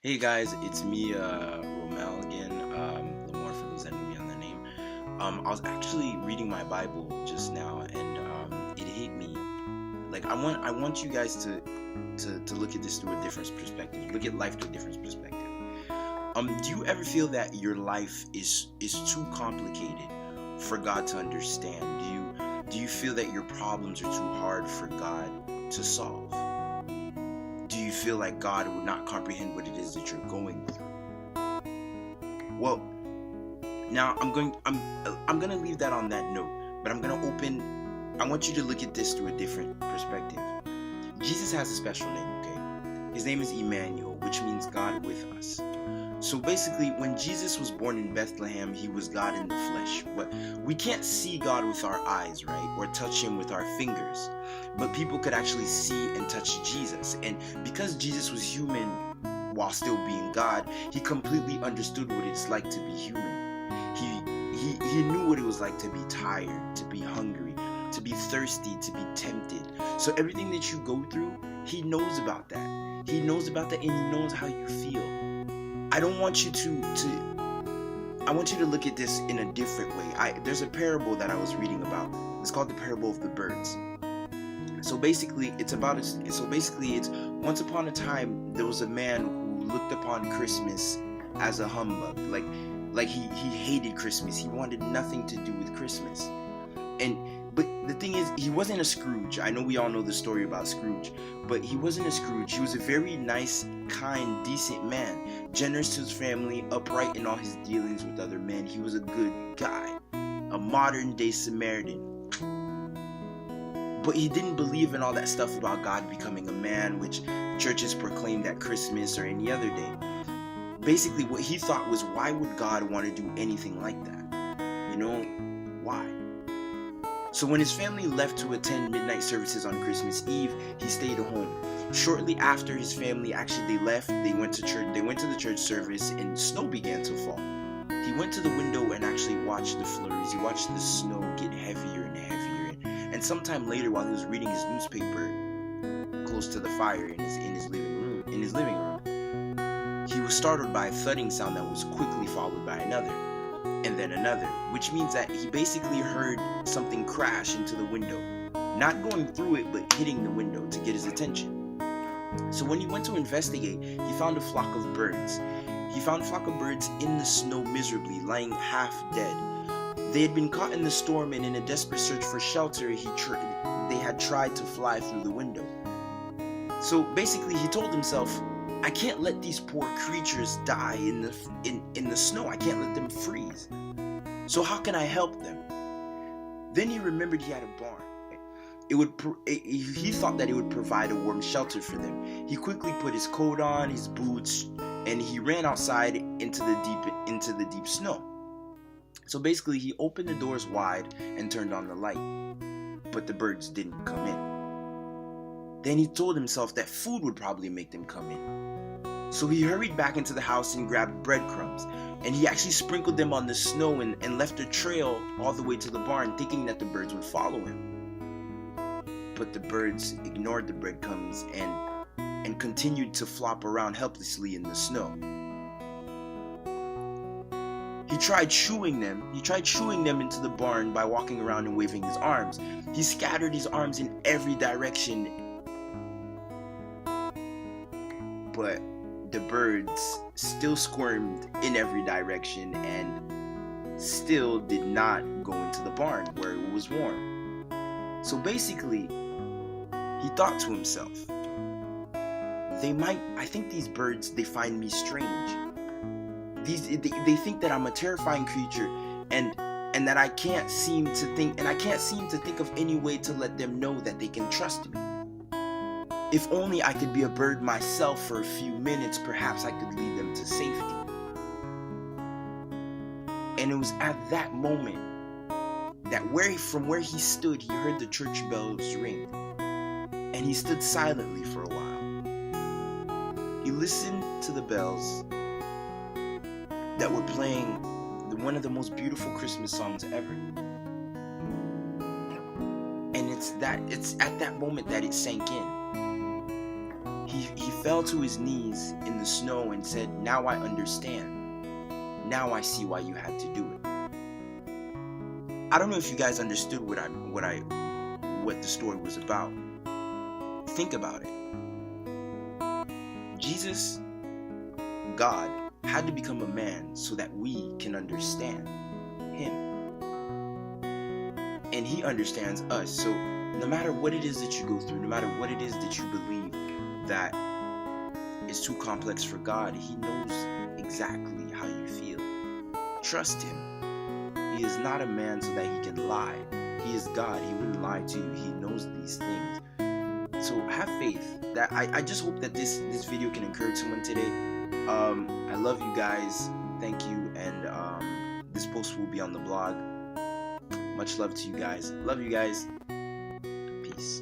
Hey guys, it's me, Romel again. Lamar for those that knew me on that name. I was actually reading my Bible just now, and it hit me. Like I want you guys to look at this through a different perspective. Look at life through a different perspective. Do you ever feel that your life is too complicated for God to understand? Do you feel that your problems are too hard for God to solve? Do you feel like God would not comprehend what it is that you're going through? Well, now I'm gonna leave that on that note, but I want you to look at this through a different perspective. Jesus has a special name, okay? His name is Emmanuel, which means God with us. So basically, when Jesus was born in Bethlehem, he was God in the flesh. But we can't see God with our eyes, right? Or touch him with our fingers. But people could actually see and touch Jesus. And because Jesus was human while still being God, he completely understood what it's like to be human. He knew what it was like to be tired, to be hungry, to be thirsty, to be tempted. So everything that you go through, he knows about that. He knows about that, and he knows how you feel. I don't want you I want you to look at this in a different way. There's a parable that I was reading about. It's called the parable of the birds. So basically, it's once upon a time there was a man who looked upon Christmas as a humbug. Like he hated Christmas. He wanted nothing to do with Christmas. But the thing is, he wasn't a Scrooge. I know we all know the story about Scrooge, but he wasn't a Scrooge. He was a very nice, kind, decent man, generous to his family, upright in all his dealings with other men. He was a good guy, a modern day Samaritan. But he didn't believe in all that stuff about God becoming a man, which churches proclaimed at Christmas or any other day. Basically, what he thought was, why would God want to do anything like that? You know, why? So when his family left to attend midnight services on Christmas Eve, he stayed at home. Shortly after his family they left, they went to the church service, and snow began to fall. He went to the window and actually watched the flurries. He watched the snow get heavier and heavier. And sometime later, while he was reading his newspaper close to the fire in his living room, he was startled by a thudding sound that was quickly followed by another, and then another, which means that he basically heard something crash into the window, not going through it, but hitting the window to get his attention. So when he went to investigate, he found a flock of birds. He found a flock of birds in the snow miserably, lying half dead. They had been caught in the storm, and in a desperate search for shelter, they had tried to fly through the window. So basically, he told himself, I can't let these poor creatures die in the snow. I can't let them freeze. So how can I help them? Then he remembered he had a barn. He thought that it would provide a warm shelter for them. He quickly put his coat on, his boots, and he ran outside into the deep snow. So basically, he opened the doors wide and turned on the light, but the birds didn't come in. Then he told himself that food would probably make them come in. So he hurried back into the house and grabbed breadcrumbs, and he actually sprinkled them on the snow and left a trail all the way to the barn, thinking that the birds would follow him. But the birds ignored the breadcrumbs and continued to flop around helplessly in the snow. He tried shooing them into the barn by walking around and waving his arms. He scattered his arms in every direction, but the birds still squirmed in every direction and still did not go into the barn where it was warm. So basically, he thought to himself, I think these birds, they find me strange. They think that I'm a terrifying creature, and that I can't seem to think of any way to let them know that they can trust me. If only I could be a bird myself for a few minutes, perhaps I could lead them to safety. And it was at that moment that from where he stood, he heard the church bells ring. And he stood silently for a while. He listened to the bells that were playing one of the most beautiful Christmas songs ever. And it's at that moment that it sank in. he fell to his knees in the snow and said, "Now I understand. Now I see why you had to do it." I don't know if you guys understood what the story was about. Think about it. Jesus, God, had to become a man so that we can understand him. And he understands us. So no matter what it is that you go through, no matter what it is that you believe that is too complex for God, he knows exactly how you feel. Trust him. He is not a man so that he can lie. He is God. He wouldn't lie to you. He knows these things. So have faith. That I just hope that this video can encourage someone today. I love you guys. Thank you. And this post will be on the blog. Much love to you guys. Love you guys. Peace.